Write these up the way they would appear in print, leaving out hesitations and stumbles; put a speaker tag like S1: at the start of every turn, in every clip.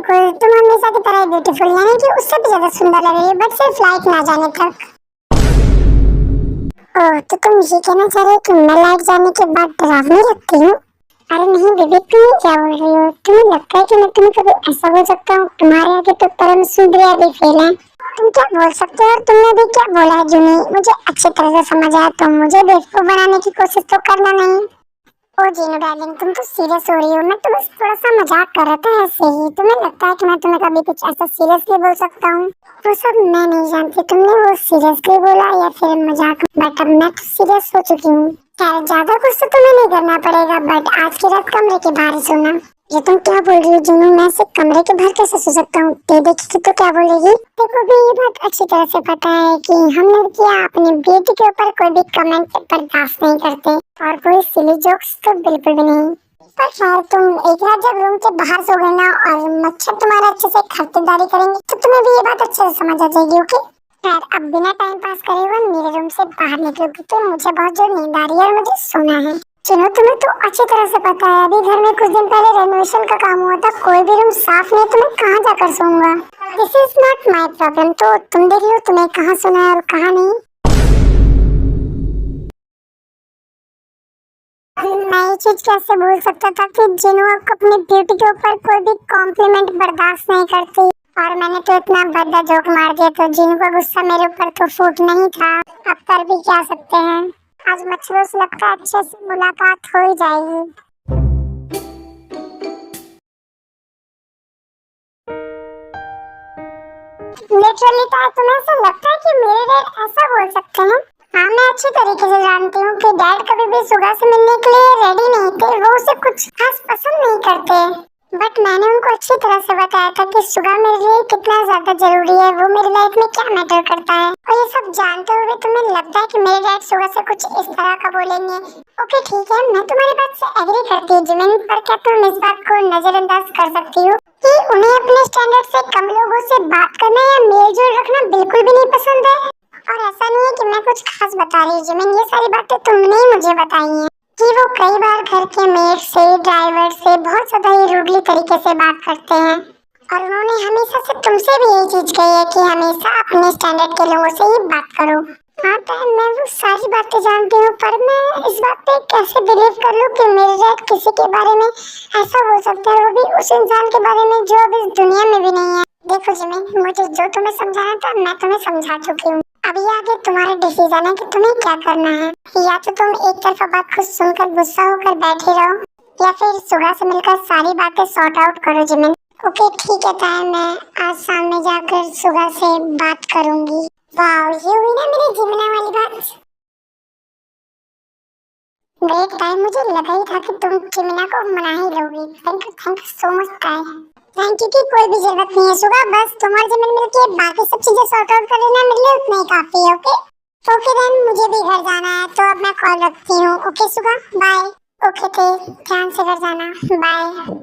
S1: बिल्कुल, तुम हमेशा की तरह ब्यूटीफुल, यानी कि उससे भी ज्यादा सुंदर लग रही हो, बट सिर्फ लाइट ना जाने तक। ओह, तो तुम ये कहना चाह रहे हो कि मैं लाइट जाने के बाद डरावनी लगती हूँ? अरे नहीं बेबी, तुम ये क्या बोल रही हो? तुम्हें लगता है कि मैं तुम्हें कभी ऐसा बोल सकता हूँ? तुम्हारे आगे तो परम सुंदरिया भी फेल है। तुम क्या बोल सकते हो और तुमने भी क्या बोला है जो नहीं मुझे अच्छी तरह से समझ आया? तो मुझे बेवकूफ बनाने की कोशिश तो करना नहीं। ओ जीनू डार्लिंग, तुम तो सीरियस हो रही हो। मैं तो बस थोड़ा सा मजाक कर रहा था ऐसे ही। तुम्हें लगता है कि मैं तुम्हें कभी कुछ ऐसा सीरियसली बोल सकता हूँ? वो सब मैं नहीं जानती, तुमने वो सीरियसली बोला या फिर मजाक, बट अब मैं तो सीरियस हो चुकी हूँ। खैर, ज्यादा कुछ तो तुम्हें नहीं करना पड़ेगा, बट आज की रात कमरे के बाहर ही सोना। ये तुम क्या बोल रही हो जीनू? मैं सिर्फ कमरे के बाहर कैसे सो सकता हूँ? ते देखी तो क्या बोलेगी? देखो भी, ये बात अच्छी तरह से पता है कि हम लड़कियाँ अपनी ब्यूटी के ऊपर कोई भी कमेंट बर्दाश्त नहीं करते, और कोई सिली जोक्स तो बिल्कुल भी नहीं। पर खैर, तुम एक रात जब रूम के बाहर सो गए ना और मच्छर तुम्हारा अच्छे से खातिरदारी करेंगे, तो तुम्हें भी ये बात अच्छे से समझ आ जाएगी। ओके, खैर अब बिना टाइम पास करे हुए मेरे रूम से बाहर निकलो, क्योंकि मुझे बहुत जोर नींद आ रही है और मुझे सोना है। सुनो, तुम्हें तो अच्छी तरह से पता है, अभी घर में कुछ दिन पहले रेनोवेशन का काम हुआ था, कोई भी रूम साफ नहीं, तो मैं कहाँ जाकर सोऊंगा? This is not my problem. तो तुम देख लो तुम्हें कहाँ सोना है और कहाँ नहीं। मैं ये चीज कैसे भूल सकता था कि जिन्हों को अपनी ब्यूटी के ऊपर कोई भी कॉम्प्लीमेंट बर्दाश्त नहीं करती, और मैंने तो इतना भद्दा जोक मार दिया, तो जिन्हों का गुस्सा मेरे ऊपर तो फूट नहीं था। अब कर भी क्या सकते हैं? आज मच्छरों से लगता है अच्छे से मुलाकात हो ही जाएगी। लिटरली तो तुम्हें ऐसा लगता है कि मेरे डैड ऐसा बोल सकते हैं? हाँ, मैं अच्छी तरीके से जानती हूँ कि डैड कभी भी सुगा से मिलने के लिए रेडी नहीं थे। वो उसे कुछ खास पसंद नहीं करते, बट मैंने उनको अच्छी तरह से बताया था कि सुगा मेरे लिए कितना ज्यादा जरूरी है, वो मेरी लाइफ में क्या मैटर करता है। और ये सब जानते हुए तुम्हें लगता है कि मेरे डैड सुगा से कुछ इस तरह का बोलेंगे? ओके ठीक है, मैं तुम्हारी बात से एग्री करती हूँ जिमिन, पर क्या तुम इस बात को नजरअंदाज कर सकती हो कि उन्हें अपने स्टैंडर्ड से कम लोगों से बात करना या मेल जोल रखना बिल्कुल भी नहीं पसंद है? और ऐसा नहीं है कि मैं कुछ खास बता रही हूँ जिमिन, ये सारी बातें तुमने ही मुझे बताई हैं कि वो कई बार घर के मेड से, ड्राइवर से बहुत ज्यादा ही रूडली तरीके से बात करते हैं, और उन्होंने हमेशा से तुमसे भी यही चीज कही है कि हमेशा अपने स्टैंडर्ड के लोगों से ही बात करो। हाँ बहन, मैं वो सारी बातें जानती हूँ, पर मैं इस बात पे कैसे बिलीव कर लूँ कि मेरे डैड किसी के बारे में ऐसा बोल सकते हैं, वो भी उस इंसान के बारे में जो अब इस दुनिया में भी नहीं है। देखो जिमिन, मुझे जो तुम्हें समझाना था मैं तुम्हें समझा चुकी हूँ। अभी आगे तुम्हारा डिसीजन है कि तुम्हें क्या करना है। या तो तुम एक तरफा बात खुद सुनकर गुस्सा होकर बैठे रहो, या फिर सुबह से मिलकर सारी बातें सॉर्ट आउट करो जिमिन। ओके ठीक है ताया, मैं आज शाम में जाकर सुबह से बात करूंगी। वाह, ये हुई ना मेरी जिमिना वाली बात। ब्रेक टाइम, मुझे लगा ही था कि तुम जिमिना को मना ही लोगी। थैंक यू सो मच ताया। थैंक यू की कोई भी जरूरत नहीं है सुबह, बस तुम और जिमिन मिलके बाकी सब चीजें सॉर्ट आउट कर लेना, मेरे लिए उतना ही काफी है। ओके ओके देन, मुझे भी घर जाना है, तो अब मैं कॉल रखती हूँ। ओके सुबह, बाय। ओके थे, ध्यान से घर जाना, बाय।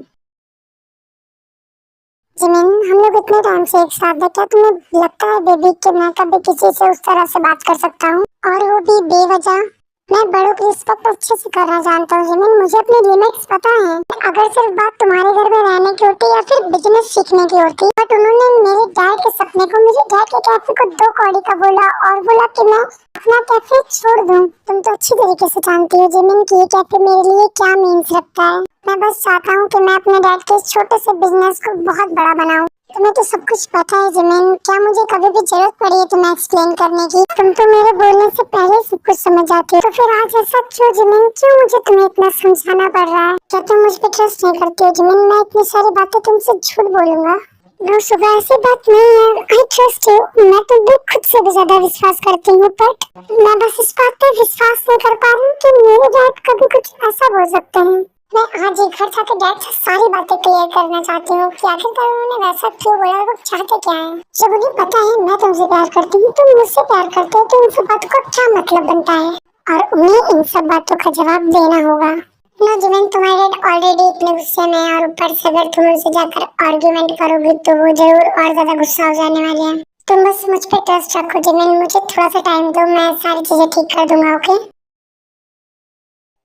S1: जिमिन, हम लोग इतने टाइम से एक साथ हैं, क्या तुम्हें लगता है बेबी कि मैं कभी किसी से उस तरह से बात कर सकता हूँ, और वो भी बेवजह? मैं बड़ों की रिस्पेक्ट अच्छे से करना जानता हूँ जिमिन, मुझे अपनी लिमिट्स पता है। अगर सिर्फ बात तुम्हारे घर में रहने की होती या फिर बिजनेस सीखने की होती, बट उन्होंने मेरे डैड के सपने को, मुझे डैड के कैफे को 2 कौड़ी का बोला, और बोला कि मैं अपना कैफे छोड़ दूं। तुम तो अच्छी तरीके से जानती हो जिमिन कि ये कैफे मेरे लिए क्या मीन्स रखता है। मैं बस चाहता हूँ कि मैं अपने डैड के इस छोटे से बिजनेस को बहुत बड़ा बनाऊं। तुम्हें तो सब कुछ पता है जिमिन, क्या मुझे कभी भी जरूरत पड़ी है तुम्हें एक्सप्लेन करने की? तुम तो मेरे बोलने से पहले सब कुछ समझ जाती हो, तो फिर आज ऐसा क्यों जिमिन? क्यों मुझे तुम्हें इतना समझाना पड़ रहा है? क्या तुम मुझ पे ट्रस्ट नहीं करती हो जिमिन? मैं इतनी सारी बातें तुमसे झूठ बोलूंगा? नो सुबह, ऐसी बात नहीं है। आई ट्रस्ट यू, मैं तो खुद से भी ज्यादा विश्वास करती हूँ, बट मैं बस इस बात पे विश्वास नहीं कर पा रही हूँ कि मेरे डैड कभी कुछ ऐसा बोल सकते हैं। मैं आज ही घर जाकर डैड से सारी बातें क्लियर करना चाहती हूँ कि आखिरकार उन्होंने वैसा क्यों बोला, वो चाहते क्या है। जब उन्हें पता है मैं तुमसे प्यार करती हूँ, तुम मुझसे प्यार करते हो, तो इन सब बातों का क्या मतलब बनता है, और उन्हें इन सब बातों का जवाब देना होगा। नो जिमिन, तुम्हारे डैड ऑलरेडी इतने गुस्से में है, और ऊपर से अगर तुम उनसे जाकर आर्ग्यूमेंट करोगी तो वो जरूर और ज्यादा गुस्सा हो जाने वाले हैं। तुम बस मुझ पे ट्रस्ट रखो जिमिन, मुझे थोड़ा सा टाइम दो, मैं सारी चीजें ठीक कर दूंगा। ओके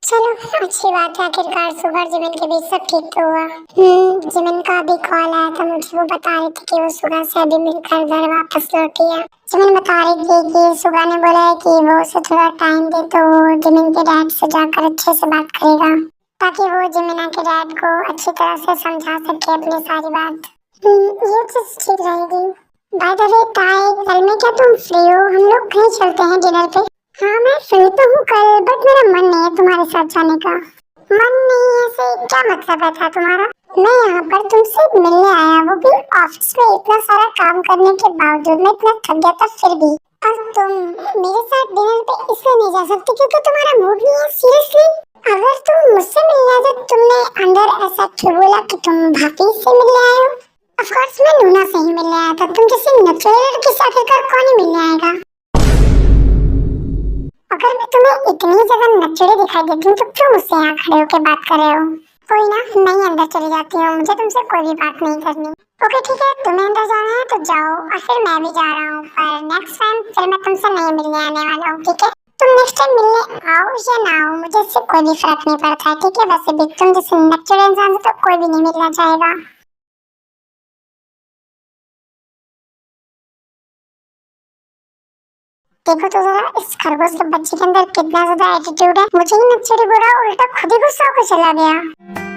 S1: चलो अच्छी बात है, आखिरकार सुबह जिमिन के बीच सब ठीक तो हुआ। जिमिन का अभी कॉल आया था मुझे, वो बता रही थी कि वो सुबह से अभी मिलकर घर वापस लौटी है। जिमिन बता रही थी कि सुबह ने बोला है कि वो उसे थोड़ा टाइम दे तो वो जिमिन के डैड से जाकर अच्छे से बात करेगा, ताकि वो जिमिना के डैड को अच्छी तरह से समझा सके अपनी सारी बात। ये चीज ठीक रहेगी। बाय द वे ताई, कल में क्या तुम फ्री हो? हम लोग कहीं चलते हैं डिनर पे। हाँ मैं फ्री तो हूँ कल, बट मेरा मन नहीं है तुम्हारे साथ जाने का। मन नहीं है से क्या मतलब है था तुम्हारा? मैं यहाँ पर तुमसे मिलने आया, वो भी ऑफिस में इतना सारा काम करने के बावजूद। मैं इतना थक गया था फिर भी। और तुम मेरे साथ डिनर पे इसलिए नहीं जा सकती क्योंकि तुम्हारा मूड नहीं है? सीरियसली? अगर तुम मुझसे मिलने आए तो तुमने अंदर ऐसा क्यों बोला कि तुम भाभी से मिलने आए हो? ऑफ कोर्स मैं नूना से ही मिलने आया था, तुम किसी नचोड़े लड़की से आखिरकार कौन ही मिलने आएगा? अगर मैं तुम्हें इतनी जगह नचड़े दिखाई देती हूँ तो क्यों मुझसे यहाँ खड़े होकर बात कर रहे हो? कोई ना, मैं ही अंदर चली जाती हूँ, मुझे तुमसे कोई भी बात नहीं करनी। ओके ठीक है, तुम्हें अंदर जाना है तो जाओ, और फिर मैं भी जा रहा हूँ, पर नेक्स्ट टाइम फिर मैं तुमसे नहीं मिलने आने वाला हूँ, ठीक है? तुम नेक्स्ट टाइम मिलने आओ या ना आओ मुझे इससे कोई भी फर्क नहीं पड़ता है, ठीक है? वैसे भी तुम जैसे नचड़े इंसान से तो कोई भी नहीं मिलना चाहेगा। देखो तो जरा इस खरगोश के बच्चे के अंदर कितना ज्यादा एटीट्यूड है। मुझे ही नचड़ी बुरा, उल्टा खुद ही गुस्सा होकर चला गया।